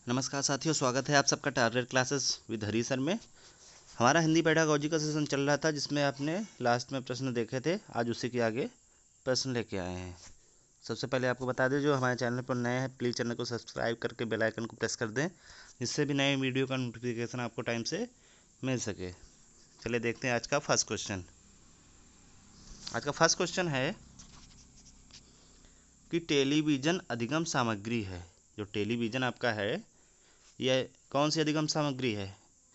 नमस्कार साथियों, स्वागत है आप सबका target classes with Hari sir में। हमारा हिंदी पेडागॉजी का सेशन चल रहा था, जिसमें आपने लास्ट में प्रश्न देखे थे। आज उसी के आगे प्रश्न लेके आए हैं। सबसे पहले आपको बता दें, जो हमारे चैनल पर नए हैं प्लीज़ चैनल को सब्सक्राइब करके बेल आइकन को प्रेस कर दें, जिससे भी नए वीडियो का नोटिफिकेशन आपको टाइम से मिल सके। चलिए देखते हैं आज का फर्स्ट क्वेश्चन। आज का फर्स्ट क्वेश्चन है कि टेलीविज़न अधिगम सामग्री है। जो टेलीविज़न आपका है, यह कौन सी अधिगम सामग्री है?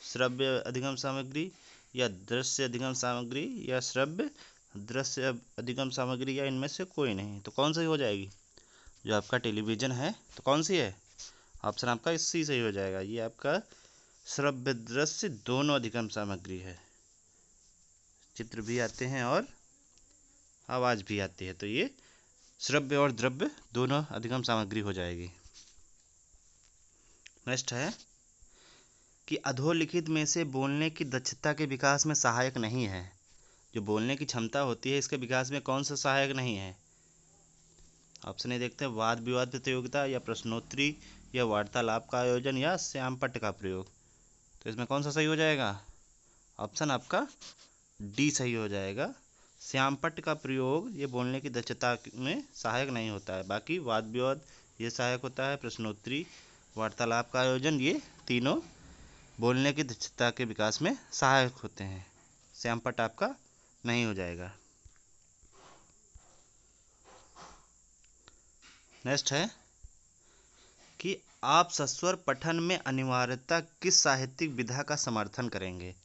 श्रव्य अधिगम सामग्री या दृश्य अधिगम सामग्री या श्रव्य दृश्य अधिगम सामग्री, या इनमें से कोई नहीं? तो कौन सी हो जाएगी? जो आपका टेलीविज़न है तो कौन सी है? ऑप्शन आपका इसी सही हो जाएगा। ये आपका श्रव्य दृश्य दोनों अधिगम सामग्री है। चित्र भी आते हैं और आवाज़ भी आती है, तो ये श्रव्य और द्रव्य दोनों अधिगम सामग्री हो जाएगी। नेक्स्ट है कि अधोलिखित में से बोलने की दक्षता के विकास में सहायक नहीं है। जो बोलने की क्षमता होती है, इसके विकास में कौन सा सहायक नहीं है? ऑप्शन ए देखते हैं, वाद विवाद प्रतियोगिता या प्रश्नोत्तरी या वार्तालाप का आयोजन या श्यामपट्ट का प्रयोग। तो इसमें कौन सा सही हो जाएगा? ऑप्शन आपका डी सही हो जाएगा। श्यामपट्ट का प्रयोग ये बोलने की दक्षता में सहायक नहीं होता है। बाकी वाद विवाद ये सहायक होता है, प्रश्नोत्तरी वार्तालाप का आयोजन ये तीनों बोलने की दक्षता के विकास में सहायक होते हैं। श्यामपट्ट आपका नहीं हो जाएगा। नेक्स्ट है कि आप सस्वर पठन में अनिवार्यता किस साहित्यिक विधा का समर्थन करेंगे?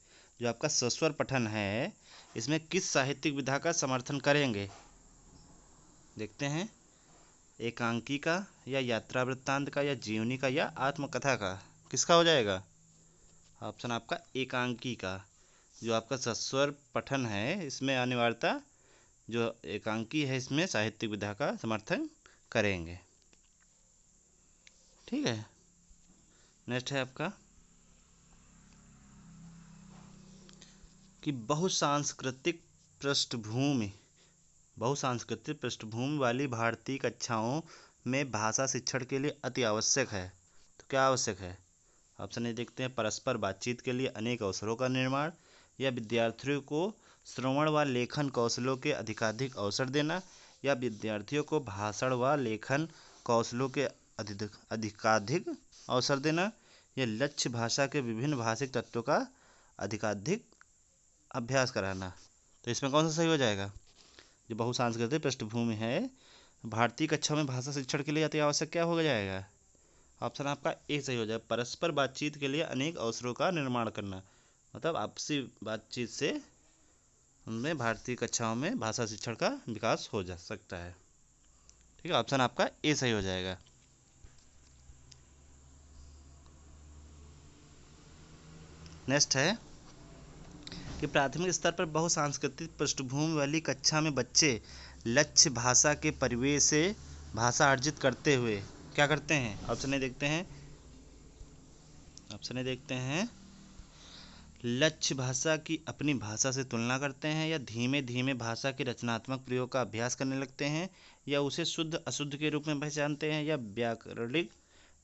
जो आपका सस्वर पठन है, इसमें किस साहित्यिक विधा का समर्थन करेंगे? देखते हैं, एकांकी का या यात्रा वृत्तांत का या जीवनी का या आत्मकथा का? किसका हो जाएगा? ऑप्शन आपका एकांकी का। जो आपका सस्वर पठन है, इसमें अनिवार्यता जो एकांकी है, इसमें साहित्यिक विधा का समर्थन करेंगे। ठीक है। नेक्स्ट है आपका कि बहुसांस्कृतिक पृष्ठभूमि वाली भारतीय कक्षाओं में भाषा शिक्षण के लिए अति आवश्यक है। तो क्या आवश्यक है? ऑप्शन ए देखते हैं, परस्पर बातचीत के लिए अनेक अवसरों का निर्माण, या विद्यार्थियों को श्रवण व लेखन कौशलों के अधिकाधिक अवसर देना, या विद्यार्थियों को भाषण व लेखन कौशलों के अधिकाधिक अवसर देना, या लक्ष्य भाषा के विभिन्न भाषिक तत्वों का अधिकाधिक अभ्यास कराना। तो इसमें कौन सा सही हो जाएगा? जो बहुसांस्कृतिक पृष्ठभूमि है, भारतीय कक्षा में भाषा शिक्षण के लिए अति आवश्यक क्या हो जाएगा? ऑप्शन आपका ए सही हो जाएगा, परस्पर बातचीत के लिए अनेक अवसरों का निर्माण करना। मतलब आपसी बातचीत से उनमें भारतीय कक्षाओं में भाषा शिक्षण का विकास हो जा सकता है। ठीक है, ऑप्शन आपका ए सही हो जाएगा। नेक्स्ट है कि प्राथमिक स्तर पर बहुसांस्कृतिक पृष्ठभूमि वाली कक्षा में बच्चे लक्ष्य भाषा के परिवेश से भाषा अर्जित करते हुए क्या करते हैं? ऑप्शन ए देखते हैं, लक्ष्य भाषा की अपनी भाषा से तुलना करते हैं, या धीमे धीमे भाषा के रचनात्मक प्रयोग का अभ्यास करने लगते हैं, या उसे शुद्ध अशुद्ध के रूप में पहचानते हैं, या व्याकरणिक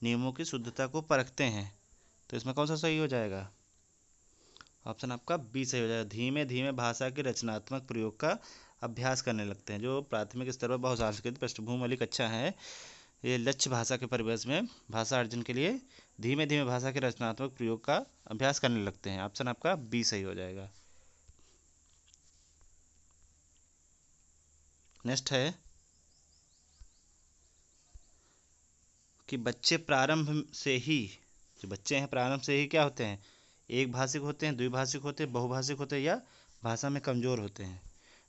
नियमों की शुद्धता को परखते हैं। तो इसमें कौन सा सही हो जाएगा? ऑप्शन आपका बी सही हो जाएगा, धीमे धीमे भाषा के रचनात्मक प्रयोग का अभ्यास करने लगते हैं। जो प्राथमिक स्तर पर बहुसांस्कृतिक पृष्ठभूमि वाली कक्षा है, ये लक्ष्य भाषा के परिवेश में भाषा अर्जन के लिए धीमे धीमे भाषा के रचनात्मक प्रयोग का अभ्यास करने लगते हैं। ऑप्शन आपका बी सही हो जाएगा। नेक्स्ट है कि बच्चे जो बच्चे हैं प्रारंभ से ही क्या होते हैं? एक भाषिक होते हैं, द्विभाषिक होते हैं, बहुभाषिक होते हैं, या भाषा में कमज़ोर होते हैं?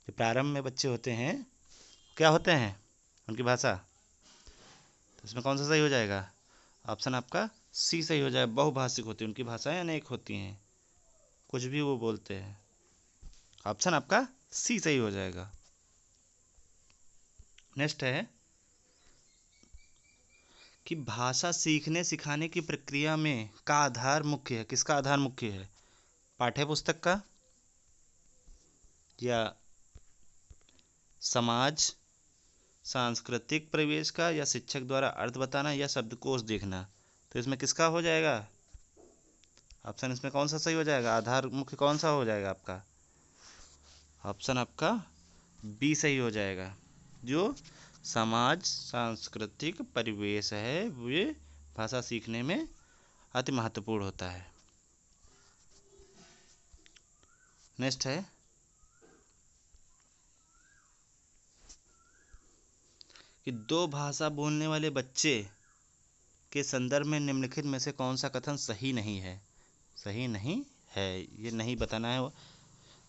जो प्रारंभ में बच्चे होते हैं क्या होते हैं उनकी भाषा? तो इसमें कौन सा सही हो जाएगा? ऑप्शन आपका सी सही हो जाएगा, बहुभाषिक होती है, उनकी भाषाएं अनेक होती हैं, कुछ भी वो बोलते हैं। ऑप्शन आपका सी सही हो जाएगा। नेक्स्ट है कि भाषा सीखने सिखाने की प्रक्रिया में का आधार मुख्य है। किसका आधार मुख्य है? पाठ्य पुस्तक का, या समाज सांस्कृतिक परिवेश का, या शिक्षक द्वारा अर्थ बताना, या शब्दकोश देखना? तो इसमें किसका हो जाएगा ऑप्शन, इसमें कौन सा सही हो जाएगा, आधार मुख्य कौन सा हो जाएगा आपका, ऑप्शन आपका बी सही हो जाएगा। जो समाज सांस्कृतिक परिवेश है वे भाषा सीखने में अति महत्वपूर्ण होता है। नेक्स्ट है कि दो भाषा बोलने वाले बच्चे के संदर्भ में निम्नलिखित में से कौन सा कथन सही नहीं है। सही नहीं है, ये नहीं बताना है।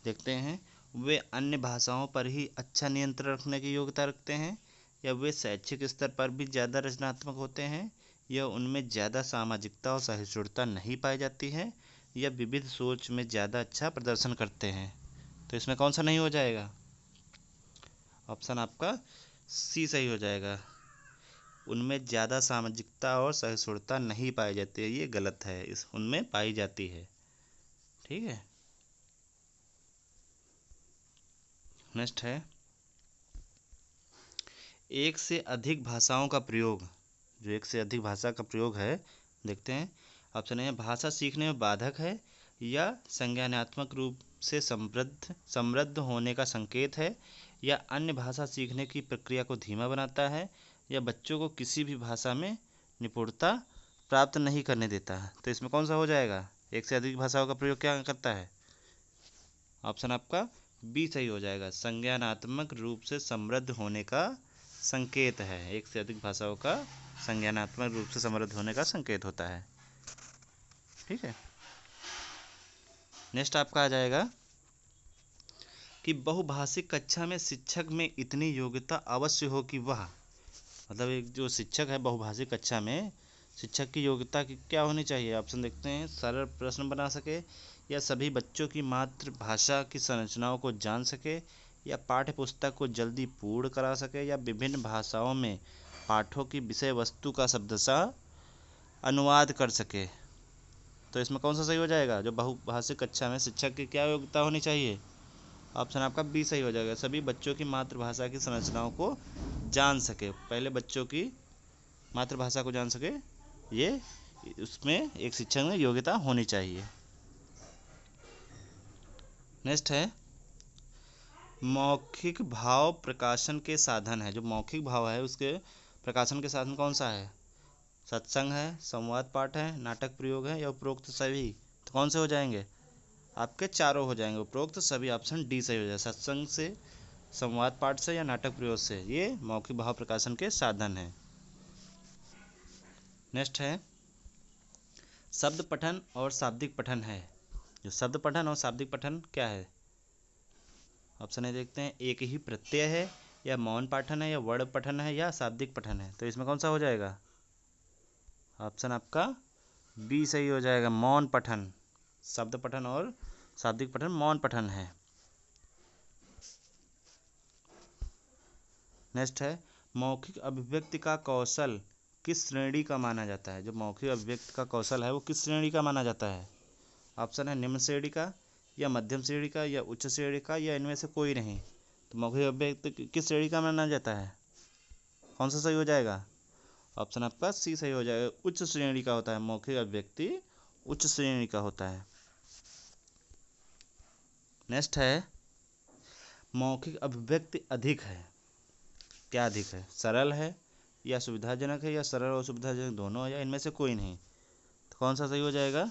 देखते हैं, वे अन्य भाषाओं पर ही अच्छा नियंत्रण रखने की योग्यता रखते हैं, या वे शैक्षिक स्तर पर भी ज़्यादा रचनात्मक होते हैं, या उनमें ज़्यादा सामाजिकता और सहिष्णुता नहीं पाई जाती है, या विविध सोच में ज़्यादा अच्छा प्रदर्शन करते हैं। तो इसमें कौन सा नहीं हो जाएगा, ऑप्शन आपका सी सही हो जाएगा। उनमें ज़्यादा सामाजिकता और सहिष्णुता नहीं पाई जाती है, ये गलत है, इस उनमें पाई जाती है। ठीक है, नेक्स्ट है एक से अधिक भाषाओं का प्रयोग। जो एक से अधिक भाषा का प्रयोग है, देखते हैं। ऑप्शन ए भाषा सीखने में बाधक है, या संज्ञानात्मक रूप से समृद्ध होने का संकेत है, या अन्य भाषा सीखने की प्रक्रिया को धीमा बनाता है, या बच्चों को किसी भी भाषा में निपुणता प्राप्त नहीं करने देता है। तो इसमें कौन सा हो जाएगा, एक से अधिक भाषाओं का प्रयोग क्या करता है, ऑप्शन आपका बी सही हो जाएगा। संज्ञानात्मक रूप से समृद्ध होने का संकेत है, एक से अधिक भाषाओं का संज्ञानात्मक रूप से समृद्ध होने का संकेत होता है। ठीक है, नेक्स्ट आपका आ जाएगा कि बहुभाषिक कक्षा में शिक्षक में इतनी योग्यता अवश्य हो कि वह, मतलब एक जो शिक्षक है बहुभाषिक कक्षा में, शिक्षक की योग्यता की क्या होनी चाहिए। ऑप्शन देखते हैं, सरल प्रश्न बना सके, या सभी बच्चों की मातृभाषा की संरचनाओं को जान सके, या पाठ्य पुस्तक को जल्दी पूर्ण करा सके, या विभिन्न भाषाओं में पाठों की विषय वस्तु का शब्दशः अनुवाद कर सके। तो इसमें कौन सा सही हो जाएगा, जो बहुभाषिक कक्षा में शिक्षक की क्या योग्यता होनी चाहिए, ऑप्शन आपका बी सही हो जाएगा। सभी बच्चों की मातृभाषा की संरचनाओं को जान सके, पहले बच्चों की मातृभाषा को जान सके, ये उसमें एक शिक्षक में योग्यता होनी चाहिए। नेक्स्ट है मौखिक भाव प्रकाशन के साधन है। जो मौखिक भाव है उसके प्रकाशन के साधन कौन सा है, सत्संग है, संवाद पाठ है, नाटक प्रयोग है, या उपरोक्त सभी। तो कौन से हो जाएंगे, आपके चारों हो जाएंगे, उपरोक्त सभी, ऑप्शन डी सही हो जाएगा। सत्संग से, संवाद पाठ से, या नाटक प्रयोग से, ये मौखिक भाव प्रकाशन के साधन हैं। नेक्स्ट है शब्द पठन और शाब्दिक पठन है। जो शब्द पठन और शाब्दिक पठन क्या है, ऑप्शन ए देखते हैं, एक ही प्रत्यय है, या मौन पाठन है, या वर्ण पठन है, या शाब्दिक पठन है। तो इसमें कौन सा हो जाएगा, ऑप्शन आपका बी सही हो जाएगा, मौन पठन। शब्द पठन और शाब्दिक पठन मौन पठन है। नेक्स्ट है मौखिक अभिव्यक्ति का कौशल किस श्रेणी का माना जाता है। जो मौखिक अभिव्यक्ति का कौशल है वो किस श्रेणी का माना जाता है, ऑप्शन है निम्न श्रेणी का, या मध्यम श्रेणी का, या उच्च श्रेणी का, या इनमें से कोई नहीं। तो मौखिक अभिव्यक्ति किस श्रेणी का माना जाता है, कौन सा सही हो जाएगा, ऑप्शन आपका सी सही हो जाएगा, उच्च श्रेणी का होता है। मौखिक अभिव्यक्ति उच्च श्रेणी का होता है। नेक्स्ट है मौखिक अभिव्यक्ति अधिक है। क्या अधिक है, सरल है, या सुविधाजनक है, या सरल और सुविधाजनक दोनों है, या इनमें से कोई नहीं। तो कौन सा सही हो जाएगा,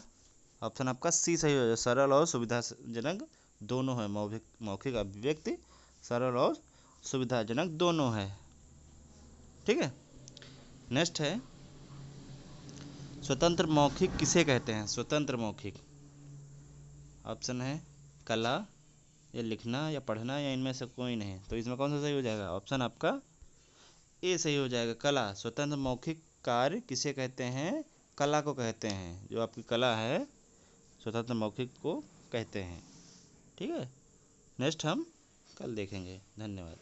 ऑप्शन आपका सी सही हो जाएगा, सरल और सुविधाजनक दोनों है। मौखिक अभिव्यक्ति सरल और सुविधाजनक दोनों है। ठीक है, नेक्स्ट है स्वतंत्र मौखिक किसे कहते हैं। स्वतंत्र मौखिक, ऑप्शन है कला, या लिखना, या पढ़ना, या इनमें से कोई नहीं। तो इसमें कौन सा सही हो जाएगा, ऑप्शन आपका ए सही हो जाएगा, कला। स्वतंत्र मौखिक कार्य किसे कहते हैं, कला को कहते हैं। जो आपकी कला है स्वतंत्र मौखिक को कहते हैं। ठीक है, नेक्स्ट हम कल देखेंगे। धन्यवाद।